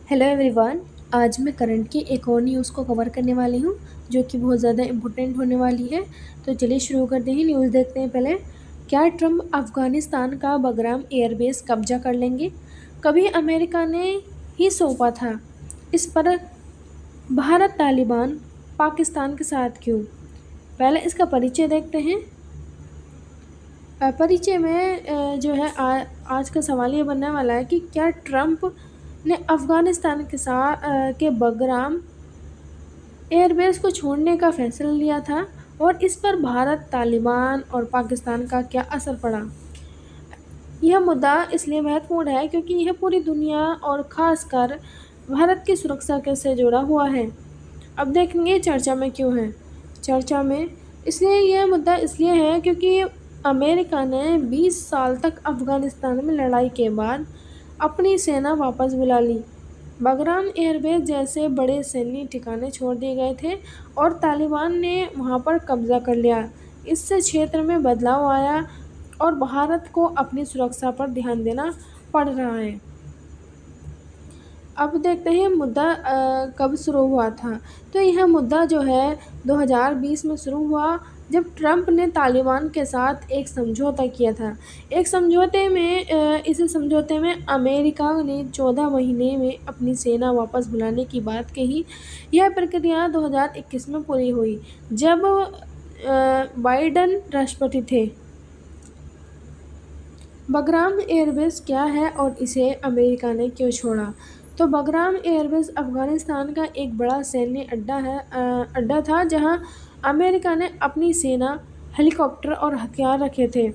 Hello everyone. आज मैं current की एक और न्यूज़ को कवर करने वाली हूँ जो कि बहुत ज़्यादा इम्पोर्टेंट होने वाली है। तो चलिए शुरू करते हैं। न्यूज़ देखते हैं पहले। क्या ट्रम्प अफ़गानिस्तान का बगराम एयरबेस कब्जा कर लेंगे? कभी अमेरिका ने ही सौंपा था। इस पर भारत तालिबान पाकिस्तान के साथ क्यों? पहले इसका परिचय देखते हैं। परिचय में जो है आज का सवाल ये बनने वाला है कि क्या ट्रम्प ने अफ़गानिस्तान के साथ के बगराम एयरबेस को छोड़ने का फैसला लिया था और इस पर भारत, तालिबान और पाकिस्तान का क्या असर पड़ा। यह मुद्दा इसलिए महत्वपूर्ण है क्योंकि यह पूरी दुनिया और ख़ासकर भारत की सुरक्षा के से जुड़ा हुआ है। अब देखेंगे चर्चा में क्यों है। चर्चा में इसलिए यह मुद्दा इसलिए है क्योंकि अमेरिका ने 20 साल तक अफ़गानिस्तान में लड़ाई के बाद अपनी सेना वापस बुला ली। बगराम एयरबेस जैसे बड़े सैन्य ठिकाने छोड़ दिए गए थे और तालिबान ने वहां पर कब्जा कर लिया। इससे क्षेत्र में बदलाव आया और भारत को अपनी सुरक्षा पर ध्यान देना पड़ रहा है। अब देखते हैं मुद्दा कब शुरू हुआ था। तो यह मुद्दा जो है 2020 में शुरू हुआ जब ट्रंप ने तालिबान के साथ एक समझौता किया था। इस समझौते में अमेरिका ने 14 महीने में अपनी सेना वापस बुलाने की बात कही। यह प्रक्रिया 2021 में पूरी हुई जब बाइडन राष्ट्रपति थे। बगराम एयरबेस क्या है और इसे अमेरिका ने क्यों छोड़ा? तो बगराम एयरबेस अफ़गानिस्तान का एक बड़ा सैन्य अड्डा था जहां अमेरिका ने अपनी सेना, हेलीकॉप्टर और हथियार रखे थे।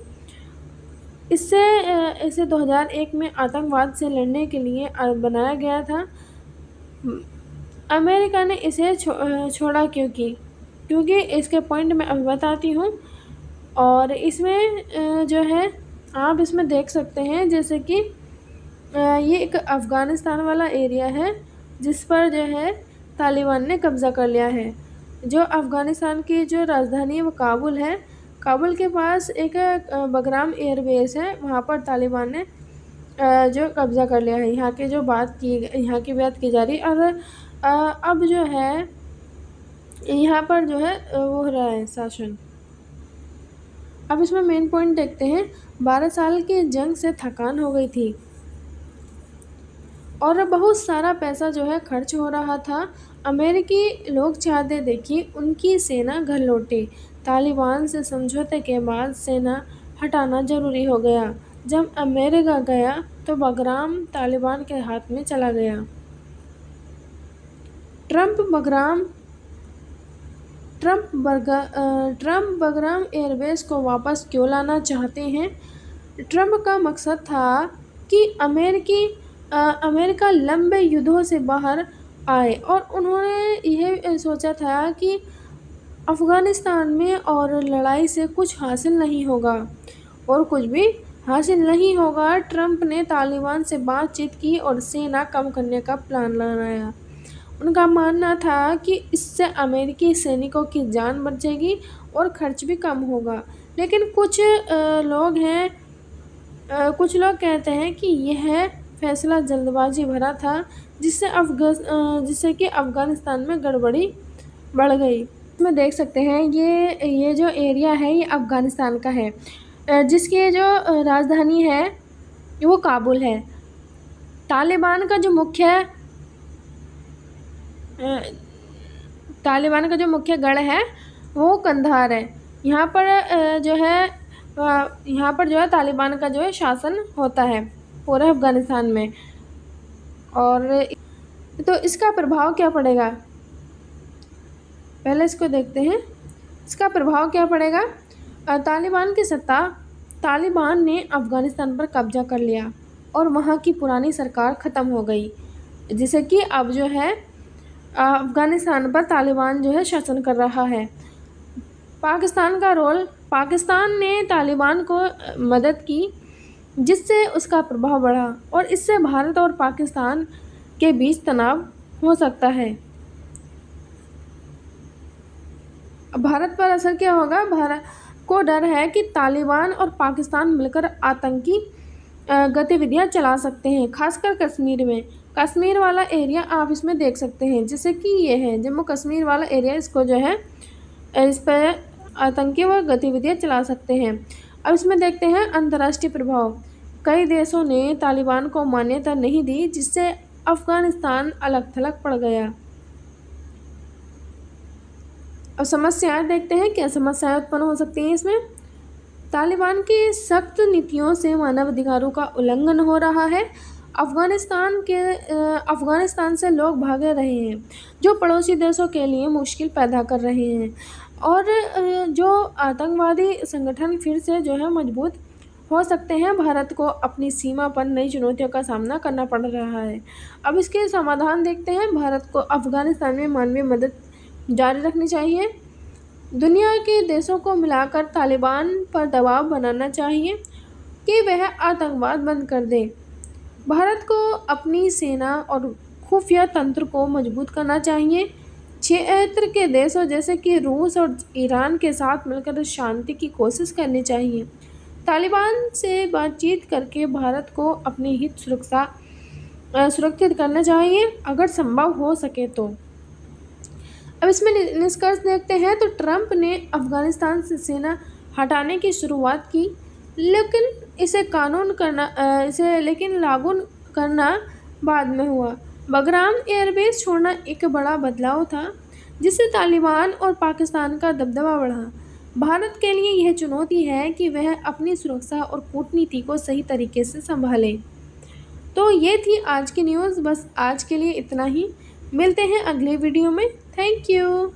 इसे 2001 में आतंकवाद से लड़ने के लिए बनाया गया था। अमेरिका ने इसे छोड़ा क्योंकि इसके पॉइंट मैं अभी बताती हूँ। और इसमें जो है आप इसमें देख सकते हैं जैसे कि ये एक अफ़गानिस्तान वाला एरिया है जिस पर जो है तालिबान ने कब्ज़ा कर लिया है। जो अफ़गानिस्तान की जो राजधानी है वो काबुल है। काबुल के पास एक बगराम एयरबेस है, वहाँ पर तालिबान ने जो कब्ज़ा कर लिया है। यहाँ की बात की जा रही है। और अब जो है यहाँ पर जो है वो हो रहा है शासन। अब इसमें मेन पॉइंट देखते हैं। 12 साल की जंग से थकान हो गई थी और बहुत सारा पैसा जो है खर्च हो रहा था। अमेरिकी लोग चाहते थे कि उनकी सेना घर लौटे। तालिबान से समझौते के बाद सेना हटाना ज़रूरी हो गया। जब अमेरिका गया तो बगराम तालिबान के हाथ में चला गया। ट्रंप बगराम एयरबेस को वापस क्यों लाना चाहते हैं? ट्रंप का मकसद था कि अमेरिका लंबे युद्धों से बाहर आए और उन्होंने यह सोचा था कि अफ़गानिस्तान में और लड़ाई से कुछ हासिल नहीं होगा और कुछ भी हासिल नहीं होगा। ट्रंप ने तालिबान से बातचीत की और सेना कम करने का प्लान बनाया। उनका मानना था कि इससे अमेरिकी सैनिकों की जान बचेगी और खर्च भी कम होगा। लेकिन कुछ लोग कहते हैं कि यह फैसला जल्दबाजी भरा था जिससे कि अफ़गानिस्तान में गड़बड़ी बढ़ गई। इसमें देख सकते हैं ये जो एरिया है ये अफ़गानिस्तान का है, जिसकी जो राजधानी है वो काबुल है। तालिबान का जो मुख्य गढ़ है वो कंधार है। यहाँ पर जो है तालिबान का जो है शासन होता है पूरे अफ़गानिस्तान में। और तो इसका प्रभाव क्या पड़ेगा, पहले इसको देखते हैं। इसका प्रभाव क्या पड़ेगा? तालिबान ने अफ़गानिस्तान पर कब्जा कर लिया और वहाँ की पुरानी सरकार ख़त्म हो गई, जिससे कि अब जो है अफ़गानिस्तान पर तालिबान जो है शासन कर रहा है। पाकिस्तान का रोल, पाकिस्तान ने तालिबान को मदद की जिससे उसका प्रभाव बढ़ा और इससे भारत और पाकिस्तान के बीच तनाव हो सकता है। भारत पर असर क्या होगा? भारत को डर है कि तालिबान और पाकिस्तान मिलकर आतंकी गतिविधियां चला सकते हैं, खासकर कश्मीर में। कश्मीर वाला एरिया आप इसमें देख सकते हैं, जैसे कि ये है जम्मू कश्मीर वाला एरिया, इसको जो है इस पर आतंकी व गतिविधियाँ चला सकते हैं। अब इसमें देखते हैं अंतर्राष्ट्रीय प्रभाव। कई देशों ने तालिबान को मान्यता नहीं दी, जिससे अफगानिस्तान अलग थलग पड़ गया। अब समस्याएं देखते हैं, क्या समस्याएं उत्पन्न हो सकती हैं इसमें। तालिबान की सख्त नीतियों से मानवाधिकारों का उल्लंघन हो रहा है। अफगानिस्तान से लोग भाग रहे हैं, जो पड़ोसी देशों के लिए मुश्किल पैदा कर रहे हैं, और जो आतंकवादी संगठन फिर से जो है मजबूत हो सकते हैं। भारत को अपनी सीमा पर नई चुनौतियों का सामना करना पड़ रहा है। अब इसके समाधान देखते हैं। भारत को अफगानिस्तान में मानवीय मदद जारी रखनी चाहिए। दुनिया के देशों को मिलाकर तालिबान पर दबाव बनाना चाहिए कि वह आतंकवाद बंद कर दे। भारत को अपनी सेना और खुफिया तंत्र को मजबूत करना चाहिए। क्षेत्र के देशों जैसे कि रूस और ईरान के साथ मिलकर शांति की कोशिश करनी चाहिए। तालिबान से बातचीत करके भारत को अपनी हित सुरक्षित करना चाहिए, अगर संभव हो सके तो। अब इसमें निष्कर्ष देखते हैं तो ट्रंप ने अफगानिस्तान से सेना हटाने की शुरुआत की, लेकिन लेकिन लागू करना बाद में हुआ। बगराम एयरबेस छोड़ना एक बड़ा बदलाव था, जिससे तालिबान और पाकिस्तान का दबदबा बढ़ा। भारत के लिए यह चुनौती है कि वह अपनी सुरक्षा और कूटनीति को सही तरीके से संभाले। तो ये थी आज की न्यूज़, बस आज के लिए इतना ही। मिलते हैं अगले वीडियो में। Thank you.